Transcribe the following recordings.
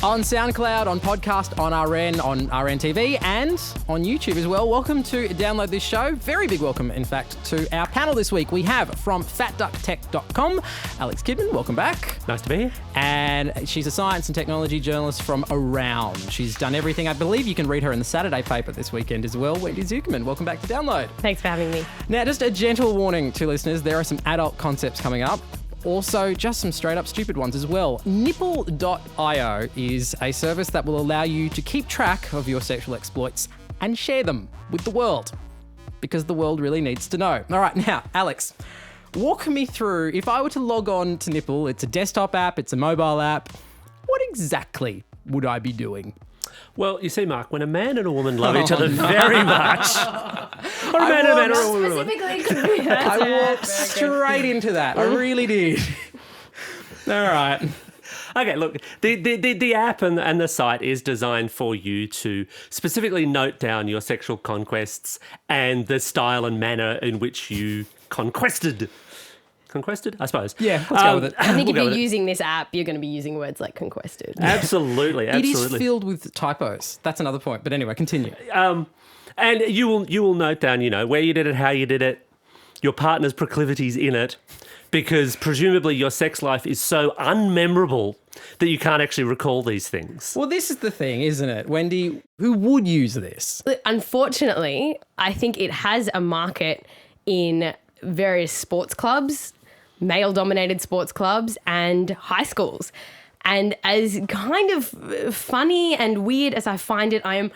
On SoundCloud, on podcast, on RN, on RNTV, and on YouTube as well. Welcome to Download This Show. Very big welcome, in fact, to our panel this week. We have from fatducktech.com, Alex Kidman. Welcome back. Nice to be here. And she's a science and technology journalist from Around. She's done everything. I believe you can read her in the Saturday paper this weekend as well. Wendy Zuckerman, welcome back to Download. Thanks for having me. Now, just a gentle warning to listeners, there are some adult concepts coming up. Also, just some straight up stupid ones as well. Nipple.io is a service that will allow you to keep track of your sexual exploits and share them with the world, because the world really needs to know. All right, now, Alex, walk me through, if I were to log on to Nipple, it's a desktop app, it's a mobile app, what exactly would I be doing? Well, you see, Mark, when a man and a woman love each other very much, or a man and a woman. Specifically, I walked straight into that. I really did. All right. Okay, look, the app and the site is designed for you to specifically note down your sexual conquests and the style and manner in which you conquested, I suppose. Yeah, let's go with it. I think if you're using this app, you're going to be using words like conquested. Absolutely. It is filled with typos. That's another point. But anyway, continue. And you will note down, where you did it, how you did it, your partner's proclivities in it, because presumably your sex life is so unmemorable that you can't actually recall these things. Well, this is the thing, isn't it? Wendy, who would use this? Unfortunately, I think it has a market in various sports clubs, male-dominated sports clubs, and high schools. And as kind of funny and weird as I find it, I am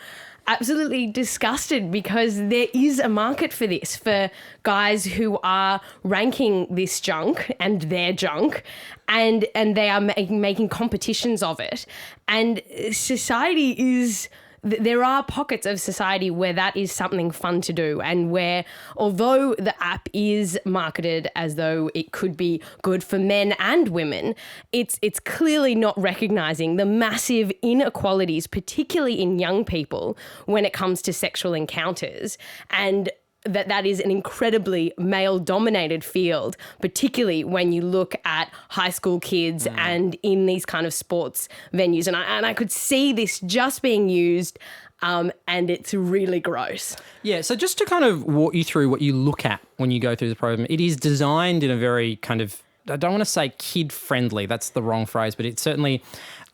absolutely disgusted because there is a market for this, for guys who are ranking this junk and their junk, and they are making competitions of it. And society is... There are pockets of society where that is something fun to do, and where, although the app is marketed as though it could be good for men and women, it's clearly not recognizing the massive inequalities, particularly in young people, when it comes to sexual encounters, and that is an incredibly male-dominated field, particularly when you look at high school kids and in these kind of sports venues. And I could see this just being used, and it's really gross. Yeah, so just to kind of walk you through what you look at when you go through the program, it is designed in a very kind of, I don't want to say kid-friendly, that's the wrong phrase, but it's certainly...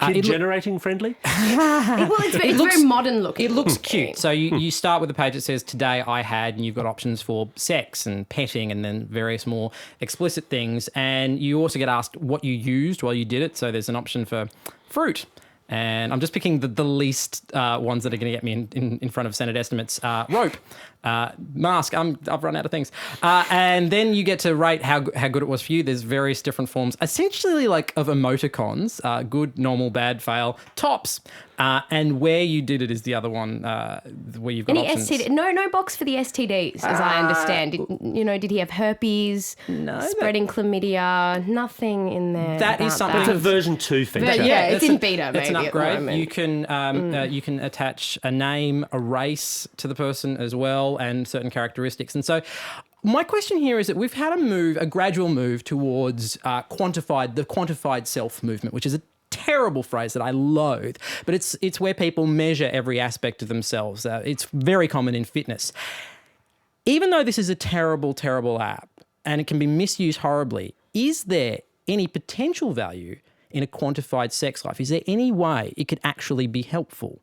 Kid-generating friendly? It's very modern looking. It looks cute. So you start with a page that says, today I had, and you've got options for sex and petting and then various more explicit things. And you also get asked what you used while you did it. So there's an option for fruit. And I'm just picking the least ones that are going to get me in front of Senate estimates. Rope, mask, I've run out of things. And then you get to rate how good it was for you. There's various different forms, essentially like of emoticons, good, normal, bad, fail, tops. And where you did it is the other one where you've got options. STD, no box for the STDs, as I understand. Did he have herpes? No. Spreading chlamydia? Nothing in there. That is something. It's a version 2 feature. It's in beta, maybe. It's an upgrade. At the You can attach a name, a race to the person as well, and certain characteristics. And so my question here is that we've had a gradual move towards the quantified self movement, which is a terrible phrase that I loathe, but it's where people measure every aspect of themselves. It's very common in fitness. Even though this is a terrible, terrible app and it can be misused horribly, is there any potential value in a quantified sex life? Is there any way it could actually be helpful?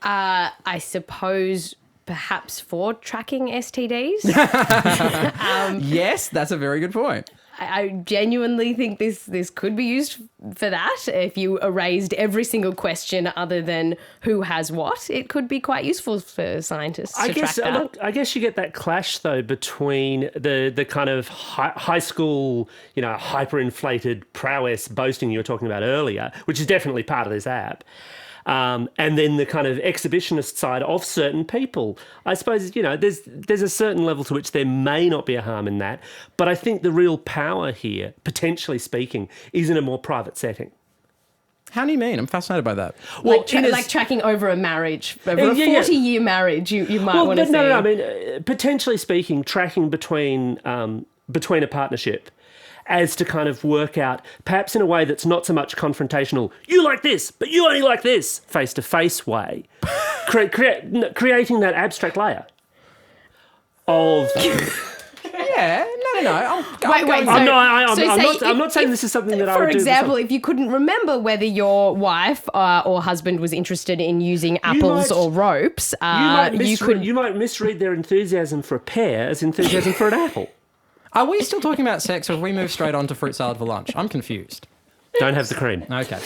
I suppose perhaps for tracking STDs. Yes, that's a very good point. I genuinely think this could be used for that. If you erased every single question other than who has what, it could be quite useful for scientists to track that. Look, I guess you get that clash, though, between the kind of high school, hyperinflated prowess boasting you were talking about earlier, which is definitely part of this app, and then the kind of exhibitionist side of certain people. I suppose, there's a certain level to which there may not be a harm in that, but I think the real power here, potentially speaking, is in a more private setting. How do you mean? I'm fascinated by that. Well, like tracking over a marriage, over a 40-year marriage, you might want to see. No, I mean, potentially speaking, tracking between a partnership as to kind of work out, perhaps in a way that's not so much confrontational, you like this, but you only like this, face-to-face way, creating that abstract layer of... Yeah, no. I'm not saying this is something that I would do. For example, if you couldn't remember whether your wife or husband was interested in using apples or ropes, you might misread their enthusiasm for a pear as enthusiasm for an apple. Are we still talking about sex, or have we moved straight on to fruit salad for lunch? I'm confused. Don't have the cream. Okay.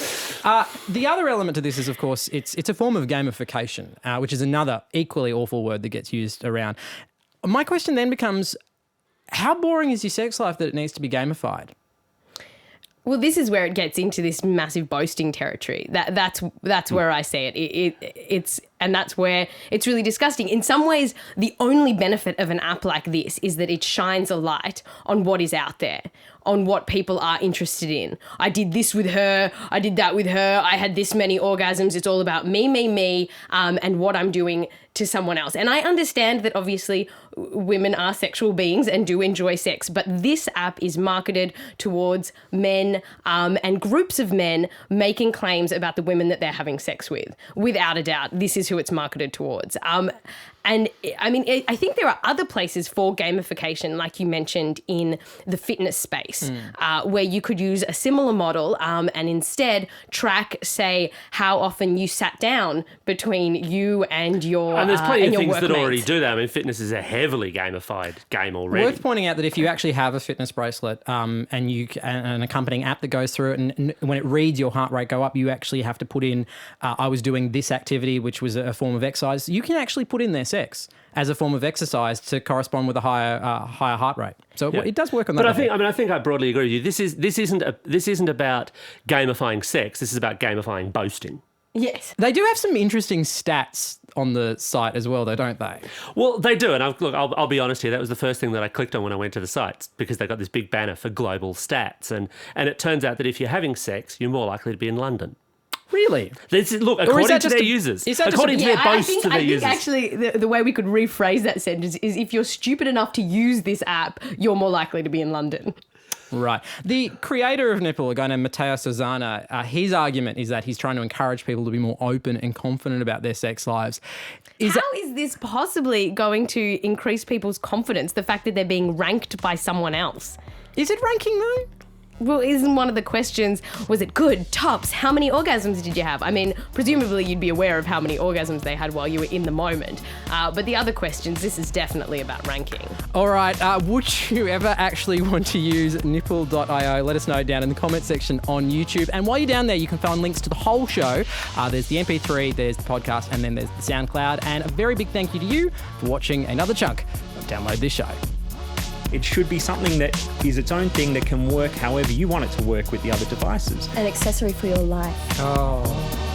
The other element to this is, of course, it's a form of gamification, which is another equally awful word that gets used around. My question then becomes, how boring is your sex life that it needs to be gamified? Well, this is where it gets into this massive boasting territory. That's where I see it. And that's where it's really disgusting. In some ways, the only benefit of an app like this is that it shines a light on what is out there, on what people are interested in. I did this with her. I did that with her. I had this many orgasms. It's all about me, and what I'm doing to someone else. And I understand that obviously women are sexual beings and do enjoy sex, but this app is marketed towards men and groups of men making claims about the women that they're having sex with. Without a doubt, this is who it's marketed towards. And I mean, I think there are other places for gamification, like you mentioned, in the fitness space, where you could use a similar model and instead track, say, how often you sat down between you and your And there's plenty of things workmates. that already do that. I mean, fitness is a heavily gamified game already. Worth pointing out that if you actually have a fitness bracelet and an accompanying app that goes through it, and when it reads your heart rate go up, you actually have to put in, I was doing this activity, which was a form of exercise. You can actually put in there sex as a form of exercise to correspond with a higher heart rate. So it does work on that. But I think I broadly agree with you. This isn't about gamifying sex. This is about gamifying boasting. Yes. They do have some interesting stats on the site as well, though, don't they? Well, they do. And I'll be honest here. That was the first thing that I clicked on when I went to the sites, because they got this big banner for global stats. And it turns out that if you're having sex, you're more likely to be in London. Really? Look, according to their users. According to their boasts to their users. I think actually the way we could rephrase that sentence is, if you're stupid enough to use this app, you're more likely to be in London. Right. The creator of Nipple, a guy named Matteo Susanna, his argument is that he's trying to encourage people to be more open and confident about their sex lives. How is this possibly going to increase people's confidence, the fact that they're being ranked by someone else? Is it ranking, though? Well, isn't one of the questions, was it good, tops, how many orgasms did you have? I mean, presumably you'd be aware of how many orgasms they had while you were in the moment. But the other questions, this is definitely about ranking. All right. Would you ever actually want to use nipple.io? Let us know down in the comment section on YouTube. And while you're down there, you can find links to the whole show. There's the MP3, there's the podcast, and then there's the SoundCloud. And a very big thank you to you for watching another chunk of Download This Show. It should be something that is its own thing that can work however you want it to work with the other devices. An accessory for your life. Oh.